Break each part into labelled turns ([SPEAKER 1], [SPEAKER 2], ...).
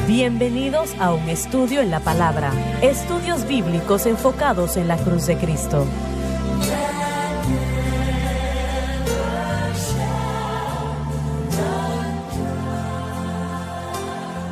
[SPEAKER 1] Bienvenidos a un estudio en la palabra. Estudios bíblicos enfocados en la cruz de Cristo.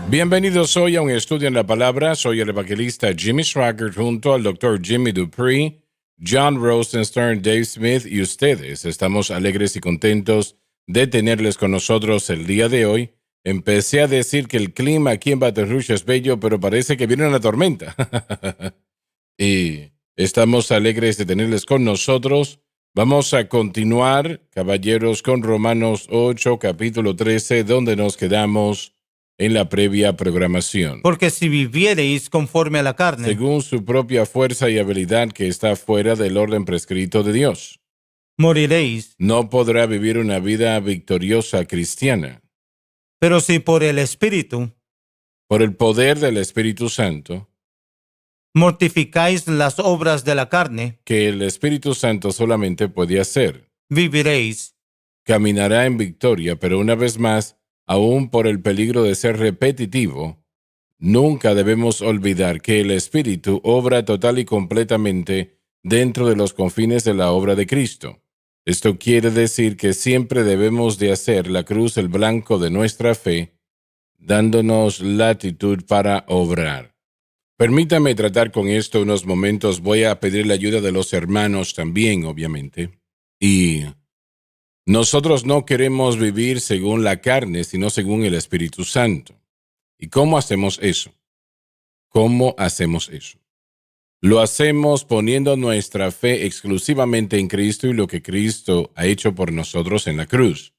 [SPEAKER 2] Bienvenidos hoy a un estudio en la palabra. Soy el evangelista Jimmy Swaggart junto al Dr. Jimmy Dupree, John Rosenstern, Dave Smith y ustedes. Estamos alegres y contentos de tenerles con nosotros el día de hoy. Empecé a decir que el clima aquí en Baton Rouge es bello, pero parece que viene una tormenta. Y estamos alegres de tenerles con nosotros. Vamos a continuar, caballeros, con Romanos 8, capítulo 13, donde nos quedamos en la previa programación.
[SPEAKER 3] Porque si viviereis conforme a la carne,
[SPEAKER 2] Según su propia fuerza y habilidad que está fuera del orden prescrito de Dios,
[SPEAKER 3] moriréis.
[SPEAKER 2] no podrá vivir una vida victoriosa cristiana.
[SPEAKER 3] Pero si por el Espíritu
[SPEAKER 2] Por el poder del Espíritu Santo,
[SPEAKER 3] mortificáis las obras de la carne,
[SPEAKER 2] que el Espíritu Santo solamente puede hacer,
[SPEAKER 3] viviréis.
[SPEAKER 2] caminará en victoria, pero una vez más, aún por el peligro de ser repetitivo, nunca debemos olvidar que el Espíritu obra total y completamente dentro de los confines de la obra de Cristo. Esto quiere decir que siempre debemos de hacer la cruz el blanco de nuestra fe, dándonos latitud para obrar. Permítame tratar con esto unos momentos. Voy a pedir la ayuda de los hermanos también, obviamente. Y nosotros no queremos vivir según la carne, sino según el Espíritu Santo. ¿Y cómo hacemos eso? ¿Cómo hacemos eso? Lo hacemos poniendo nuestra fe exclusivamente en Cristo y lo que Cristo ha hecho por nosotros en la cruz,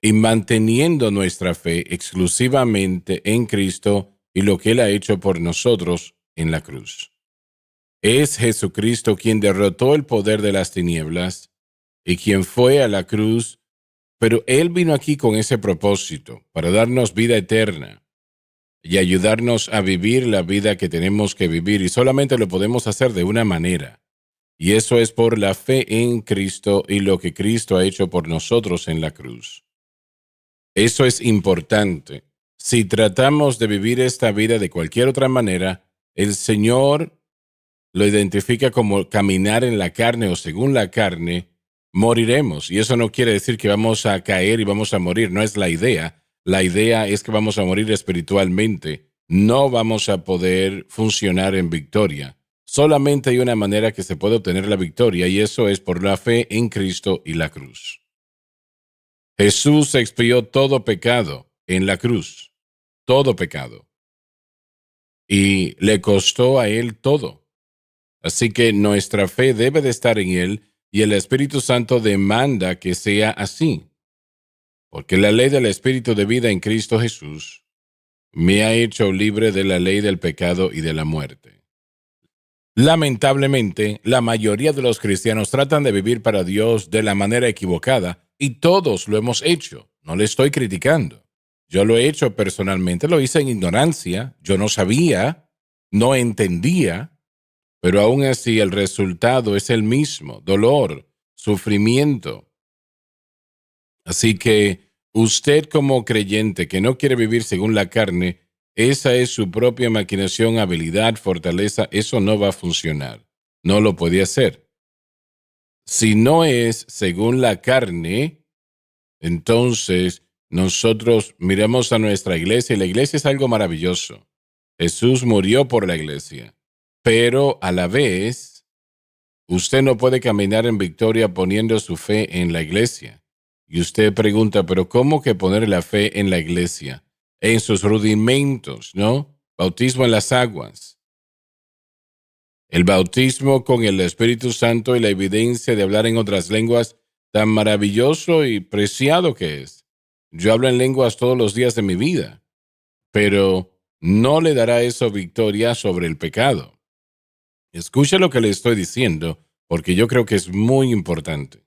[SPEAKER 2] y manteniendo nuestra fe exclusivamente en Cristo y lo que Él ha hecho por nosotros en la cruz. Es Jesucristo quien derrotó el poder de las tinieblas y quien fue a la cruz, pero Él vino aquí con ese propósito, para darnos vida eterna y ayudarnos a vivir la vida que tenemos que vivir, y solamente lo podemos hacer de una manera, y eso es por la fe en Cristo y lo que Cristo ha hecho por nosotros en la cruz. Eso es importante. Si tratamos de vivir esta vida de cualquier otra manera, el Señor lo identifica como caminar en la carne o según la carne, moriremos. Y eso no quiere decir que vamos a caer y vamos a morir, no es la idea. La idea es que vamos a morir espiritualmente. No vamos a poder funcionar en victoria. Solamente hay una manera que se puede obtener la victoria, y eso es por la fe en Cristo y la cruz. Jesús expió todo pecado en la cruz, todo pecado. Y le costó a Él todo. Así que nuestra fe debe de estar en Él, y el Espíritu Santo demanda que sea así. Porque la ley del Espíritu de vida en Cristo Jesús me ha hecho libre de la ley del pecado y de la muerte. Lamentablemente, la mayoría de los cristianos tratan de vivir para Dios de la manera equivocada, y todos lo hemos hecho. No le estoy criticando. Yo lo he hecho personalmente, lo hice en ignorancia. Yo no sabía, no entendía, pero aún así el resultado es el mismo: dolor, sufrimiento. Así que usted, como creyente que no quiere vivir según la carne, esa es su propia maquinación, habilidad, fortaleza. Eso no va a funcionar. No lo puede hacer. Si no es según la carne, entonces nosotros miramos a nuestra iglesia, y la iglesia es algo maravilloso. Jesús murió por la iglesia, pero a la vez, usted no puede caminar en victoria poniendo su fe en la iglesia. Y usted pregunta, ¿pero cómo que poner la fe en la iglesia? En sus rudimentos, ¿no? Bautismo en las aguas. El bautismo con el Espíritu Santo y la evidencia de hablar en otras lenguas, tan maravilloso y preciado que es. Yo hablo en lenguas todos los días de mi vida, pero no le dará eso victoria sobre el pecado. Escuche lo que le estoy diciendo, porque yo creo que es muy importante.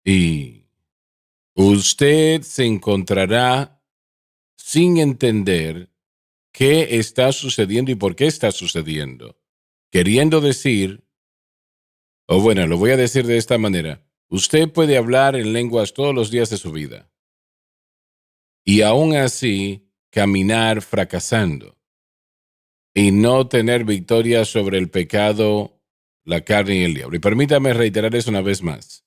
[SPEAKER 2] Y usted se encontrará sin entender qué está sucediendo y por qué está sucediendo. Queriendo decir, o bueno, lo voy a decir de esta manera: usted puede hablar en lenguas todos los días de su vida, y aún así caminar fracasando y no tener victoria sobre el pecado, la carne y el diablo. Y permítame reiterar eso una vez más.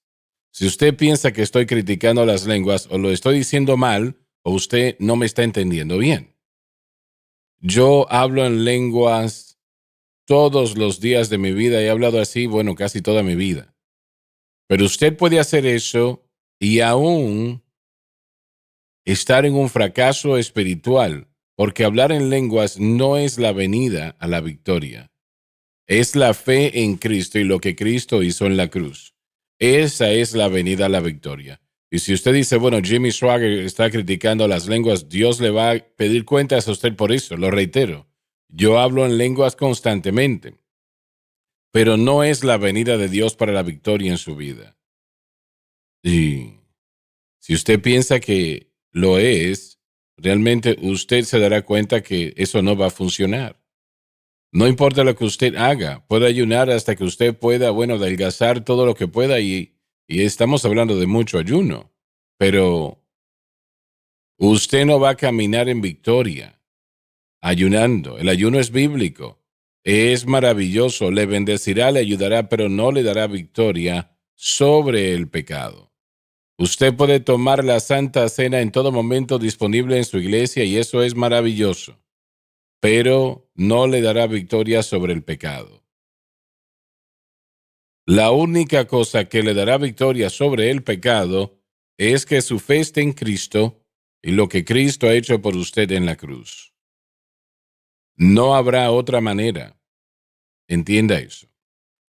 [SPEAKER 2] Si usted piensa que estoy criticando las lenguas o lo estoy diciendo mal, o usted no me está entendiendo bien. Yo hablo en lenguas todos los días de mi vida. He hablado así, bueno, casi toda mi vida. Pero usted puede hacer eso y aún estar en un fracaso espiritual, porque hablar en lenguas no es la venida a la victoria. Es la fe en Cristo y lo que Cristo hizo en la cruz. Esa es la venida a la victoria. Y si usted dice, bueno, Jimmy Swaggart está criticando las lenguas, Dios le va a pedir cuentas a usted por eso, lo reitero. Yo hablo en lenguas constantemente, pero no es la venida de Dios para la victoria en su vida. Y si usted piensa que lo es, realmente usted se dará cuenta que eso no va a funcionar. No importa lo que usted haga, puede ayunar hasta que usted pueda, bueno, adelgazar todo lo que pueda y estamos hablando de mucho ayuno, pero usted no va a caminar en victoria ayunando. El ayuno es bíblico, es maravilloso, le bendecirá, le ayudará, pero no le dará victoria sobre el pecado. Usted puede tomar la Santa Cena en todo momento disponible en su iglesia y eso es maravilloso, pero no le dará victoria sobre el pecado. La única cosa que le dará victoria sobre el pecado es que su fe esté en Cristo y lo que Cristo ha hecho por usted en la cruz. No habrá otra manera. Entienda eso.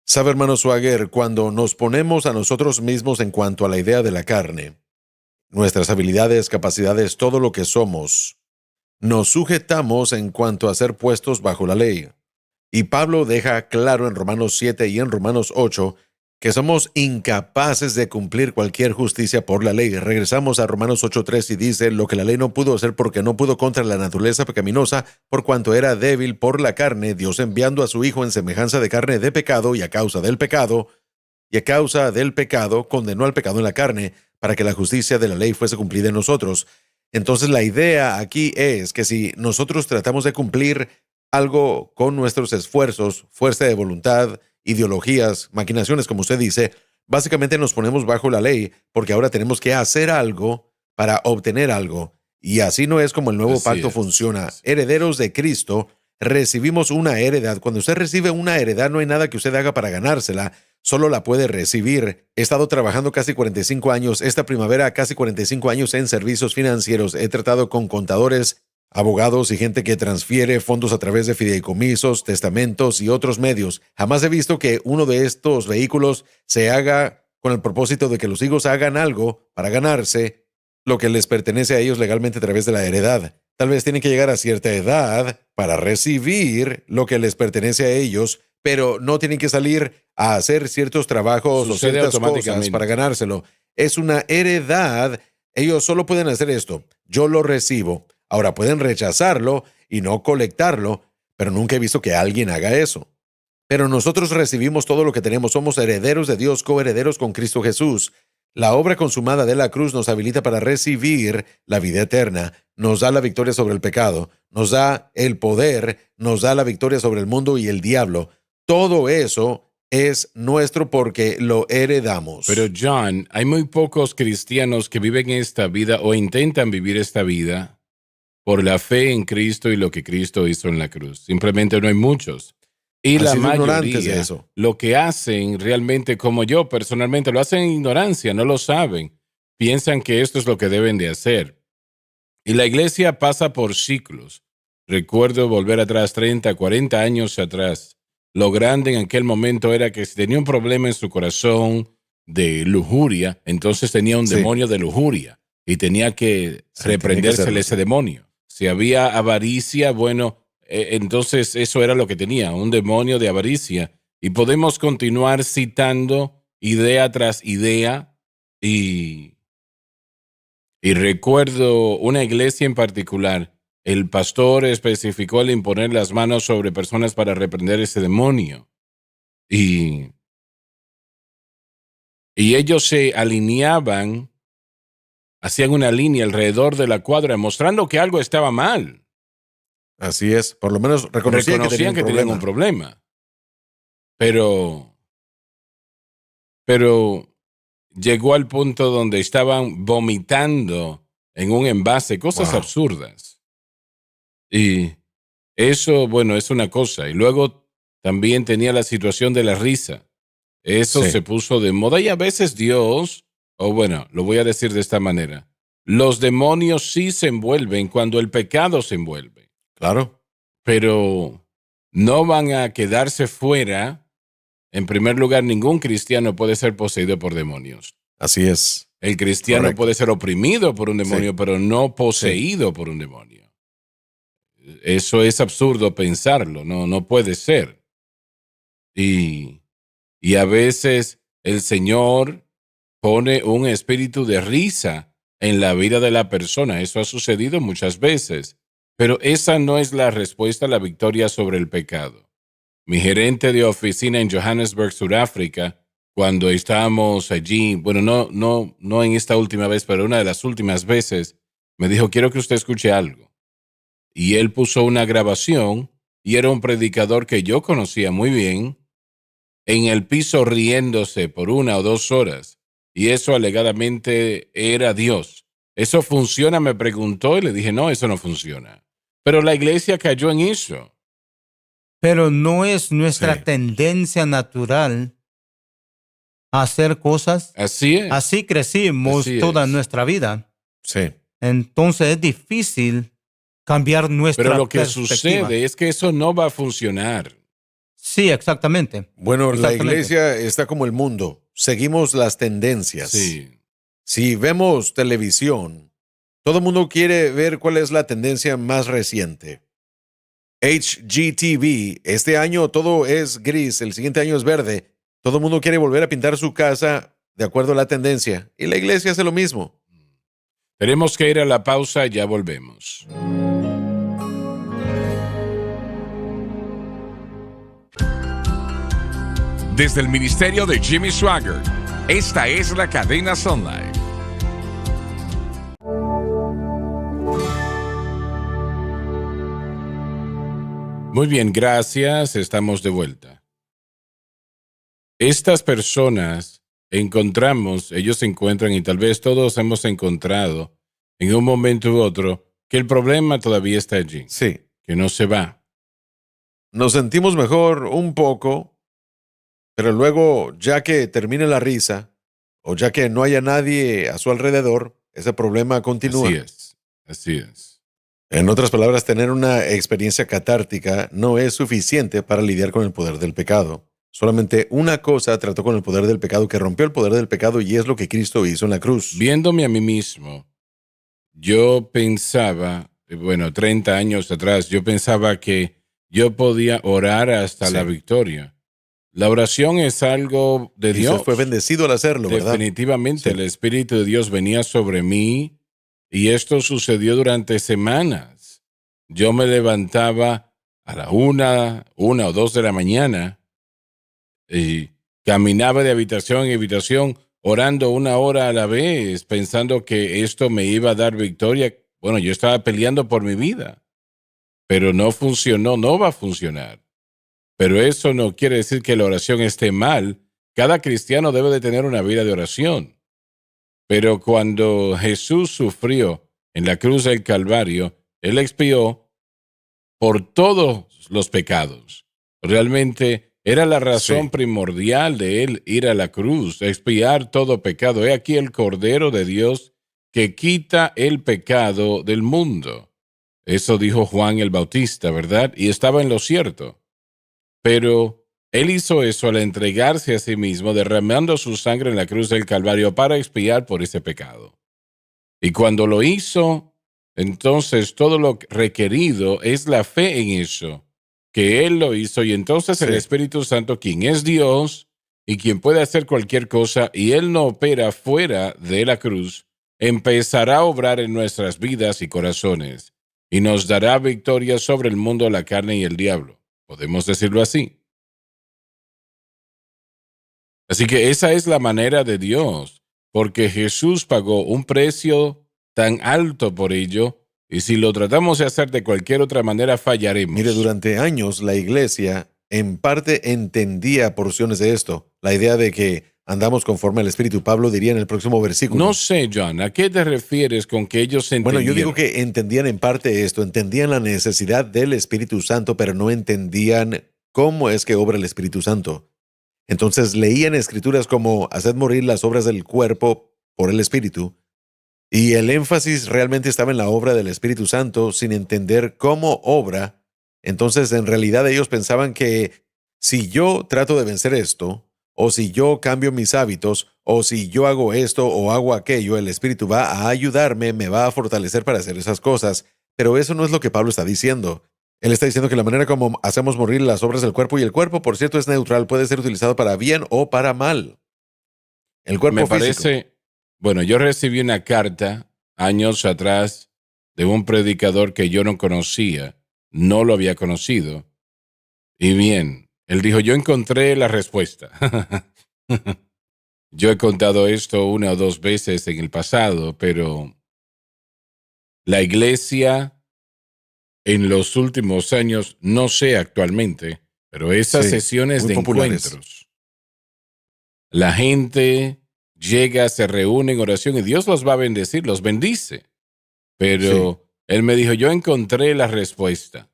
[SPEAKER 4] Sabe, hermano Swaggart, cuando nos ponemos a nosotros mismos en cuanto a la idea de la carne, nuestras habilidades, capacidades, todo lo que somos, nos sujetamos en cuanto a ser puestos bajo la ley. Y Pablo deja claro en Romanos 7 y en Romanos 8 que somos incapaces de cumplir cualquier justicia por la ley. Regresamos a Romanos 8:3 y dice, lo que la ley no pudo hacer porque no pudo contra la naturaleza pecaminosa, por cuanto era débil por la carne, Dios enviando a su Hijo en semejanza de carne de pecado, y a causa del pecado, condenó al pecado en la carne, para que la justicia de la ley fuese cumplida en nosotros. Entonces la idea aquí es que si nosotros tratamos de cumplir algo con nuestros esfuerzos, fuerza de voluntad, ideologías, maquinaciones, como usted dice, básicamente nos ponemos bajo la ley porque ahora tenemos que hacer algo para obtener algo. Y así no es como el nuevo pacto funciona. Herederos de Cristo, recibimos una heredad. Cuando usted recibe una heredad, no hay nada que usted haga para ganársela, solo la puede recibir. He estado trabajando casi 45 años, esta primavera casi 45 años en servicios financieros. He tratado con contadores, abogados y gente que transfiere fondos a través de fideicomisos, testamentos y otros medios. Jamás he visto que uno de estos vehículos se haga con el propósito de que los hijos hagan algo para ganarse lo que les pertenece a ellos legalmente a través de la heredad. Tal vez tienen que llegar a cierta edad para recibir lo que les pertenece a ellos, pero no tienen que salir a hacer ciertos trabajos o ciertas cosas para ganárselo. Es una heredad. Ellos solo pueden hacer esto. Yo lo recibo. Ahora pueden rechazarlo y no colectarlo, pero nunca he visto que alguien haga eso. Pero nosotros recibimos todo lo que tenemos. Somos herederos de Dios, coherederos con Cristo Jesús. La obra consumada de la cruz nos habilita para recibir la vida eterna, nos da la victoria sobre el pecado, nos da el poder, nos da la victoria sobre el mundo y el diablo. Todo eso es nuestro porque lo heredamos.
[SPEAKER 2] Pero John, hay muy pocos cristianos que viven esta vida o intentan vivir esta vida por la fe en Cristo y lo que Cristo hizo en la cruz. Simplemente no hay muchos. Y la mayoría
[SPEAKER 4] de eso.
[SPEAKER 2] Lo que hacen realmente, como yo personalmente, lo hacen en ignorancia, no lo saben. Piensan que esto es lo que deben de hacer. Y la iglesia pasa por ciclos. Recuerdo volver atrás 30, 40 años atrás. Lo grande en aquel momento era que si tenía un problema en su corazón de lujuria, entonces tenía un demonio de lujuria y tenía que reprendérsele ese demonio. Si había avaricia, bueno, entonces eso era lo que tenía, un demonio de avaricia. Y podemos continuar citando idea tras idea. Y recuerdo una iglesia en particular, el pastor especificó el imponer las manos sobre personas para reprender ese demonio. Y ellos se alineaban hacían una línea alrededor de la cuadra mostrando que algo estaba mal.
[SPEAKER 4] Así es. Por lo menos reconocían que tenían
[SPEAKER 2] un problema. Pero llegó al punto donde estaban vomitando en un envase, cosas absurdas. Y eso, bueno, es una cosa. Y luego también tenía la situación de la risa. Eso se puso de moda y a veces Dios, o bueno, lo voy a decir de esta manera, los demonios sí se envuelven cuando el pecado se envuelve.
[SPEAKER 4] Claro.
[SPEAKER 2] Pero no van a quedarse fuera. En primer lugar, ningún cristiano puede ser poseído por demonios.
[SPEAKER 4] Así es.
[SPEAKER 2] El cristiano puede ser oprimido por un demonio, pero no poseído por un demonio. Eso es absurdo pensarlo, no puede ser. Y a veces el Señor pone un espíritu de risa en la vida de la persona. Eso ha sucedido muchas veces. Pero esa no es la respuesta a la victoria sobre el pecado. Mi gerente de oficina en Johannesburg, Sudáfrica, cuando estábamos allí, bueno, no en esta última vez, pero una de las últimas veces, me dijo, quiero que usted escuche algo. Y él puso una grabación y era un predicador que yo conocía muy bien, en el piso riéndose por 1 o 2 horas. Y eso alegadamente era Dios. ¿Eso funciona? Me preguntó y le dije, no, eso no funciona. Pero la iglesia cayó en eso.
[SPEAKER 3] Pero no es nuestra tendencia natural a hacer cosas.
[SPEAKER 2] Así es.
[SPEAKER 3] Así crecimos toda nuestra vida.
[SPEAKER 4] Sí.
[SPEAKER 3] Entonces es difícil cambiar nuestra
[SPEAKER 2] Pero lo que
[SPEAKER 3] perspectiva.
[SPEAKER 2] sucede es que eso no va a funcionar.
[SPEAKER 3] Sí, exactamente.
[SPEAKER 4] Bueno, la
[SPEAKER 3] Exactamente.
[SPEAKER 4] iglesia está como el mundo. Seguimos las tendencias.
[SPEAKER 2] Sí.
[SPEAKER 4] Si vemos televisión, todo el mundo quiere ver cuál es la tendencia más reciente. HGTV, este año todo es gris, el siguiente año es verde. Todo el mundo quiere volver a pintar su casa de acuerdo a la tendencia. Y la iglesia hace lo mismo.
[SPEAKER 2] Tenemos que ir a la pausa y ya volvemos.
[SPEAKER 5] Desde el ministerio de Jimmy Swaggart, esta es la cadena Sun Life.
[SPEAKER 2] Muy bien, gracias. Estamos de vuelta. Estas personas ellos se encuentran y tal vez todos hemos encontrado en un momento u otro que el problema todavía está allí,
[SPEAKER 4] Sí.
[SPEAKER 2] que no se va.
[SPEAKER 4] Nos sentimos mejor un poco, pero luego, ya que termine la risa, o ya que no haya nadie a su alrededor, ese problema continúa.
[SPEAKER 2] Así es.
[SPEAKER 4] En otras palabras, tener una experiencia catártica no es suficiente para lidiar con el poder del pecado. Solamente una cosa trató con el poder del pecado, que rompió el poder del pecado, y es lo que Cristo hizo en la cruz.
[SPEAKER 2] Viéndome a mí mismo, yo pensaba, 30 años atrás, yo pensaba que yo podía orar hasta la victoria. La oración es algo de Dios.
[SPEAKER 4] Usted fue bendecido al hacerlo, ¿verdad?
[SPEAKER 2] Definitivamente, el Espíritu de Dios venía sobre mí y esto sucedió durante semanas. Yo me levantaba a la 1 o 2 de la mañana y caminaba de habitación en habitación orando 1 hora a la vez, pensando que esto me iba a dar victoria. Bueno, yo estaba peleando por mi vida, pero no funcionó, no va a funcionar. Pero eso no quiere decir que la oración esté mal. Cada cristiano debe de tener una vida de oración. Pero cuando Jesús sufrió en la cruz del Calvario, Él expió por todos los pecados. Realmente era la razón primordial de Él ir a la cruz, expiar todo pecado. He aquí el Cordero de Dios que quita el pecado del mundo. Eso dijo Juan el Bautista, ¿verdad? Y estaba en lo cierto. Pero Él hizo eso al entregarse a sí mismo, derramando su sangre en la cruz del Calvario para expiar por ese pecado. Y cuando lo hizo, entonces todo lo requerido es la fe en eso, que Él lo hizo, y entonces el Espíritu Santo, quien es Dios y quien puede hacer cualquier cosa, y Él no opera fuera de la cruz, empezará a obrar en nuestras vidas y corazones, y nos dará victoria sobre el mundo, la carne y el diablo. Podemos decirlo así. Así que esa es la manera de Dios. porque Jesús pagó un precio tan alto por ello, y si lo tratamos de hacer de cualquier otra manera, fallaremos.
[SPEAKER 4] Mire, durante años la iglesia en parte entendía porciones de esto. La idea de que andamos conforme al Espíritu. Pablo diría en el próximo versículo.
[SPEAKER 2] No sé, John, ¿a qué te refieres con que ellos entendieron?
[SPEAKER 4] Bueno, yo digo que entendían en parte esto, entendían la necesidad del Espíritu Santo, pero no entendían cómo es que obra el Espíritu Santo. Entonces leían escrituras como haced morir las obras del cuerpo por el Espíritu, y el énfasis realmente estaba en la obra del Espíritu Santo sin entender cómo obra. Entonces, en realidad ellos pensaban que si yo trato de vencer esto, o si yo cambio mis hábitos, o si yo hago esto o hago aquello, el Espíritu va a ayudarme, me va a fortalecer para hacer esas cosas. Pero eso no es lo que Pablo está diciendo. Él está diciendo que la manera como hacemos morir las obras del cuerpo, y el cuerpo, por cierto, es neutral, puede ser utilizado para bien o para mal. El cuerpo
[SPEAKER 2] Me
[SPEAKER 4] físico.
[SPEAKER 2] parece, bueno, yo recibí una carta años atrás de un predicador que yo no conocía, no lo había conocido. Y bien, él dijo, yo encontré la respuesta. Yo he contado esto 1 o 2 veces en el pasado, pero la iglesia en los últimos años, no sé actualmente, pero esas
[SPEAKER 4] Sí,
[SPEAKER 2] sesiones
[SPEAKER 4] muy
[SPEAKER 2] de
[SPEAKER 4] populares.
[SPEAKER 2] encuentros, la gente llega, se reúne en oración y Dios los va a bendecir, los bendice. Pero él me dijo, yo encontré la respuesta.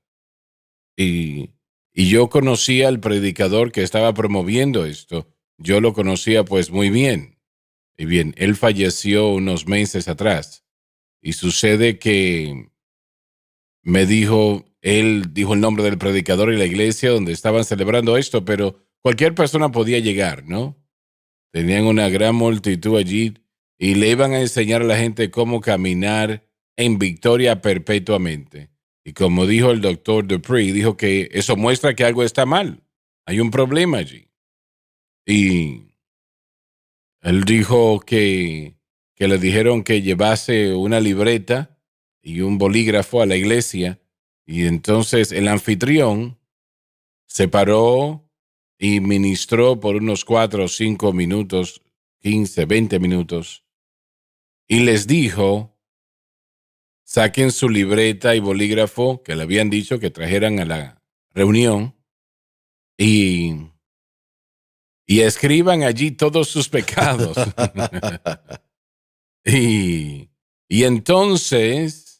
[SPEAKER 2] Y yo conocía al predicador que estaba promoviendo esto. Yo lo conocía pues muy bien. Y bien, él falleció unos meses atrás. Y sucede que él dijo el nombre del predicador y la iglesia donde estaban celebrando esto, pero cualquier persona podía llegar, ¿no? Tenían una gran multitud allí y le iban a enseñar a la gente cómo caminar en victoria perpetuamente. Y como dijo el doctor Dupree, dijo que eso muestra que algo está mal. Hay un problema allí. Y él dijo que le dijeron que llevase una libreta y un bolígrafo a la iglesia. Y entonces el anfitrión se paró y ministró por unos 4 o 5 minutos, 15, 20 minutos. Y les dijo, saquen su libreta y bolígrafo que le habían dicho que trajeran a la reunión y escriban allí todos sus pecados. y entonces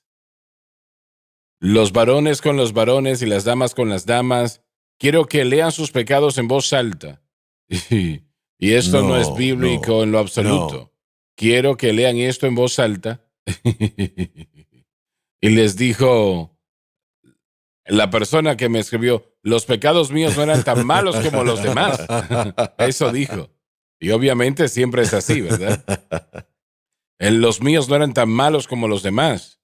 [SPEAKER 2] los varones con los varones y las damas con las damas, quiero que lean sus pecados en voz alta. Y esto no es bíblico en lo absoluto.
[SPEAKER 4] no.
[SPEAKER 2] Quiero que lean esto en voz alta. Y les dijo la persona que me escribió, los pecados míos no eran tan malos como los demás. Eso dijo. Y obviamente siempre es así, ¿verdad? Los míos no eran tan malos como los demás.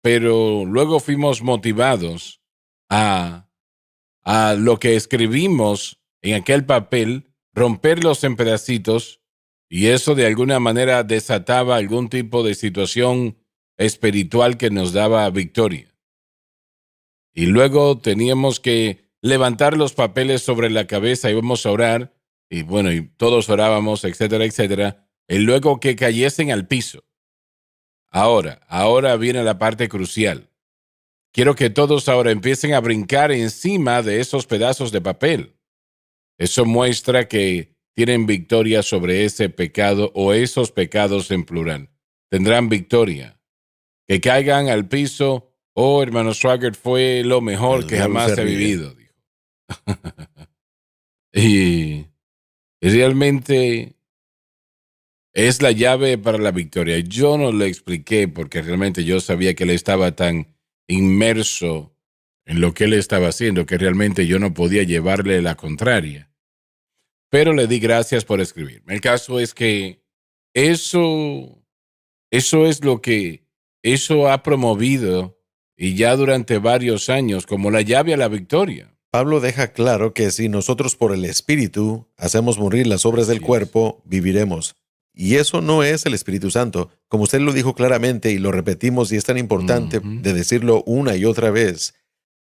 [SPEAKER 2] Pero luego fuimos motivados a lo que escribimos en aquel papel, romperlos en pedacitos, y eso de alguna manera desataba algún tipo de situación espiritual que nos daba victoria. Y luego teníamos que levantar los papeles sobre la cabeza y íbamos a orar, y bueno, y todos orábamos, etcétera, etcétera, y luego que cayesen al piso. Ahora viene la parte crucial. Quiero que todos ahora empiecen a brincar encima de esos pedazos de papel. Eso muestra que tienen victoria sobre ese pecado o esos pecados en plural. Tendrán victoria. Que caigan al piso, oh, hermano Swaggart, fue lo mejor que jamás he vivido, dijo. y realmente es la llave para la victoria. Yo no le expliqué porque realmente yo sabía que él estaba tan inmerso en lo que él estaba haciendo que realmente yo no podía llevarle la contraria. Pero le di gracias por escribirme. El caso es que eso es lo que eso ha promovido y ya durante varios años como la llave a la victoria.
[SPEAKER 4] Pablo deja claro que si nosotros por el Espíritu hacemos morir las obras del
[SPEAKER 2] Así es.
[SPEAKER 4] cuerpo, viviremos. Y eso no es el Espíritu Santo. Como usted lo dijo claramente y lo repetimos, y es tan importante de decirlo una y otra vez,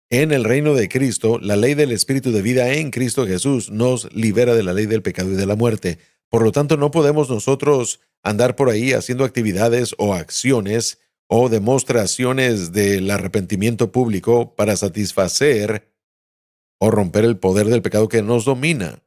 [SPEAKER 4] en el reino de Cristo, la ley del Espíritu de vida en Cristo Jesús nos libera de la ley del pecado y de la muerte. Por lo tanto, no podemos nosotros andar por ahí haciendo actividades o acciones o demostraciones del arrepentimiento público para satisfacer o romper el poder del pecado que nos domina.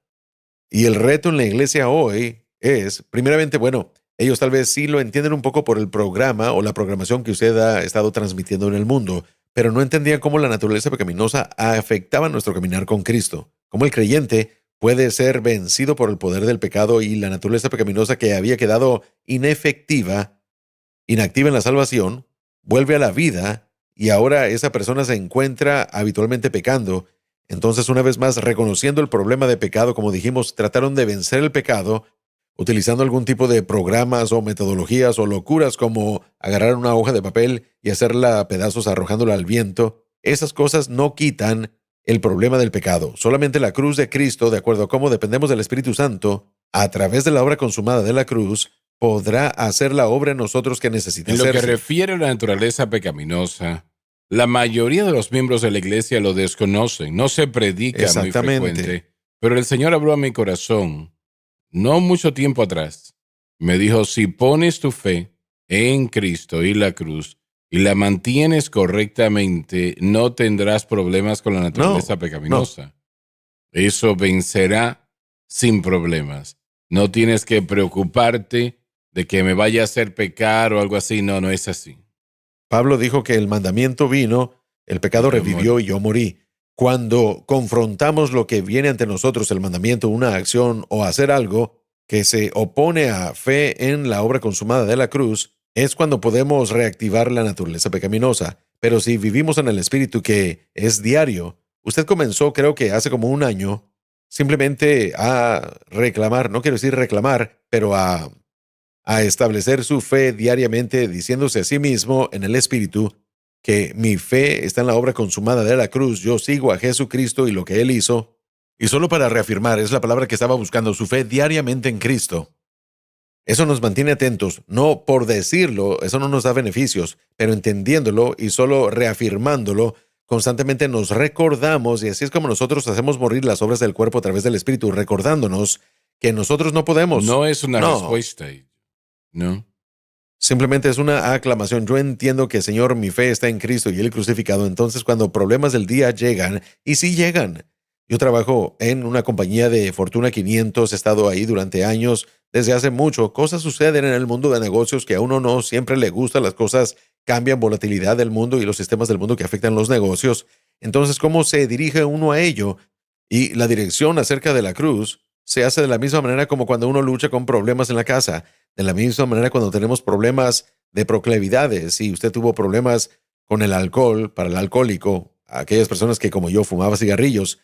[SPEAKER 4] Y el reto en la iglesia hoy es, primeramente, bueno, ellos tal vez sí lo entienden un poco por el programa o la programación que usted ha estado transmitiendo en el mundo, pero no entendían cómo la naturaleza pecaminosa afectaba nuestro caminar con Cristo, cómo el creyente puede ser vencido por el poder del pecado y la naturaleza pecaminosa que había quedado inactiva en la salvación, vuelve a la vida y ahora esa persona se encuentra habitualmente pecando. Entonces, una vez más, reconociendo el problema de pecado, como dijimos, trataron de vencer el pecado utilizando algún tipo de programas o metodologías o locuras como agarrar una hoja de papel y hacerla a pedazos arrojándola al viento. Esas cosas no quitan el problema del pecado. Solamente la cruz de Cristo, de acuerdo a cómo dependemos del Espíritu Santo, a través de la obra consumada de la cruz, podrá hacer la obra en nosotros que necesita
[SPEAKER 2] En lo que
[SPEAKER 4] hacerse.
[SPEAKER 2] refiere a la naturaleza pecaminosa, la mayoría de los miembros de la iglesia lo desconocen, no se predica muy
[SPEAKER 4] Exactamente.
[SPEAKER 2] frecuente, pero el Señor habló a mi corazón no mucho tiempo atrás. Me dijo, si pones tu fe en Cristo y la cruz y la mantienes correctamente, no tendrás problemas con la naturaleza pecaminosa. Eso vencerá sin problemas. No tienes que preocuparte de que me vaya a hacer pecar o algo así. No, no es así.
[SPEAKER 4] Pablo dijo que el mandamiento vino, el pecado
[SPEAKER 2] Y yo
[SPEAKER 4] revivió
[SPEAKER 2] morí.
[SPEAKER 4] y yo morí. Cuando confrontamos lo que viene ante nosotros, el mandamiento, una acción o hacer algo que se opone a fe en la obra consumada de la cruz, es cuando podemos reactivar la naturaleza pecaminosa. Pero si vivimos en el Espíritu, que es diario, usted comenzó, creo que hace como un año, simplemente a reclamar, no quiero decir reclamar, pero a establecer su fe diariamente, diciéndose a sí mismo en el Espíritu que mi fe está en la obra consumada de la cruz, yo sigo a Jesucristo y lo que Él hizo. Y solo para reafirmar, es la palabra que estaba buscando, su fe diariamente en Cristo. Eso nos mantiene atentos, no por decirlo, eso no nos da beneficios, pero entendiéndolo y solo reafirmándolo, constantemente nos recordamos, y así es como nosotros hacemos morir las obras del cuerpo a través del Espíritu, recordándonos que nosotros no podemos.
[SPEAKER 2] No es una
[SPEAKER 4] No.
[SPEAKER 2] respuesta. No.
[SPEAKER 4] Simplemente es una aclamación. Yo entiendo que, Señor, mi fe está en Cristo y Él crucificado. Entonces, cuando problemas del día llegan, y sí llegan. Yo trabajo en una compañía de Fortuna 500, he estado ahí durante años, desde hace mucho. Cosas suceden en el mundo de negocios que a uno no siempre le gusta. Las cosas cambian, volatilidad del mundo y los sistemas del mundo que afectan los negocios. Entonces, ¿cómo se dirige uno a ello? Y la dirección acerca de la cruz se hace de la misma manera como cuando uno lucha con problemas en la casa. De la misma manera cuando tenemos problemas de proclividades. Si usted tuvo problemas con el alcohol, para el alcohólico, aquellas personas que como yo fumaba cigarrillos,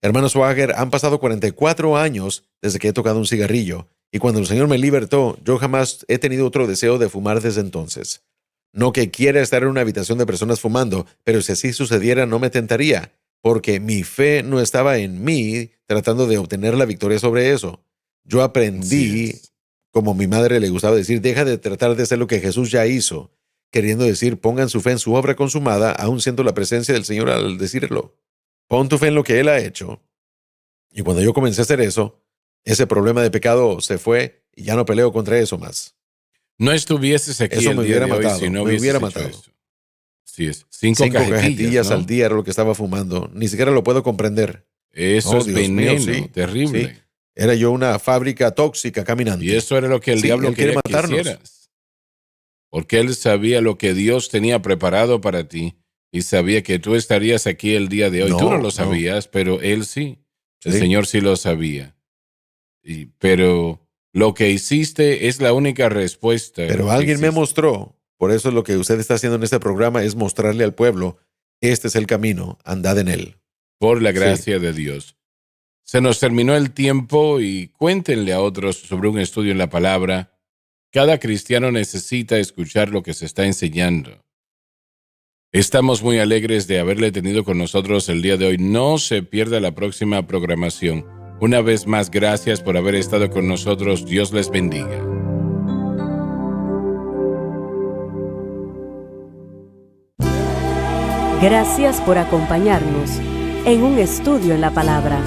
[SPEAKER 4] hermano Swagger, han pasado 44 años desde que he tocado un cigarrillo. Y cuando el Señor me libertó, yo jamás he tenido otro deseo de fumar desde entonces. No que quiera estar en una habitación de personas fumando, pero si así sucediera no me tentaría, porque mi fe no estaba en mí tratando de obtener la victoria sobre eso. Yo aprendí,
[SPEAKER 2] Así es.
[SPEAKER 4] como mi madre le gustaba decir, deja de tratar de hacer lo que Jesús ya hizo, queriendo decir, pongan su fe en su obra consumada, aún siendo la presencia del Señor al decirlo. Pon tu fe en lo que Él ha hecho. Y cuando yo comencé a hacer eso, ese problema de pecado se fue y ya no peleo contra eso más.
[SPEAKER 2] No estuvieses aquí
[SPEAKER 4] Eso
[SPEAKER 2] el
[SPEAKER 4] me
[SPEAKER 2] día
[SPEAKER 4] hubiera
[SPEAKER 2] de hoy
[SPEAKER 4] matado,
[SPEAKER 2] si no
[SPEAKER 4] me
[SPEAKER 2] hubieses
[SPEAKER 4] hubiera
[SPEAKER 2] hecho
[SPEAKER 4] matado.
[SPEAKER 2] esto. Así es. Cinco
[SPEAKER 4] 5 cajetillas
[SPEAKER 2] ¿no?
[SPEAKER 4] al día era lo que estaba fumando. Ni siquiera lo puedo comprender.
[SPEAKER 2] Eso
[SPEAKER 4] Oh,
[SPEAKER 2] es
[SPEAKER 4] Dios
[SPEAKER 2] veneno,
[SPEAKER 4] mío, sí,
[SPEAKER 2] terrible.
[SPEAKER 4] sí. Era yo una fábrica tóxica caminante.
[SPEAKER 2] Y eso era lo que el
[SPEAKER 4] Sí,
[SPEAKER 2] diablo
[SPEAKER 4] él quiere
[SPEAKER 2] quería que
[SPEAKER 4] matarnos.
[SPEAKER 2] hicieras. Porque él sabía lo que Dios tenía preparado para ti y sabía que tú estarías aquí el día de hoy.
[SPEAKER 4] No,
[SPEAKER 2] Tú no lo
[SPEAKER 4] no.
[SPEAKER 2] sabías, pero él sí. El
[SPEAKER 4] Sí.
[SPEAKER 2] Señor sí lo sabía. Pero lo que hiciste es la única respuesta.
[SPEAKER 4] Pero
[SPEAKER 2] que
[SPEAKER 4] alguien me
[SPEAKER 2] existe.
[SPEAKER 4] mostró, por eso lo que usted está haciendo en este programa es mostrarle al pueblo, este es el camino, andad en él.
[SPEAKER 2] Por la gracia de Dios. Se nos terminó el tiempo y cuéntenle a otros sobre un estudio en la palabra. Cada cristiano necesita escuchar lo que se está enseñando. Estamos muy alegres de haberle tenido con nosotros el día de hoy. No se pierda la próxima programación. Una vez más, gracias por haber estado con nosotros. Dios les bendiga.
[SPEAKER 1] Gracias por acompañarnos en un estudio en la palabra.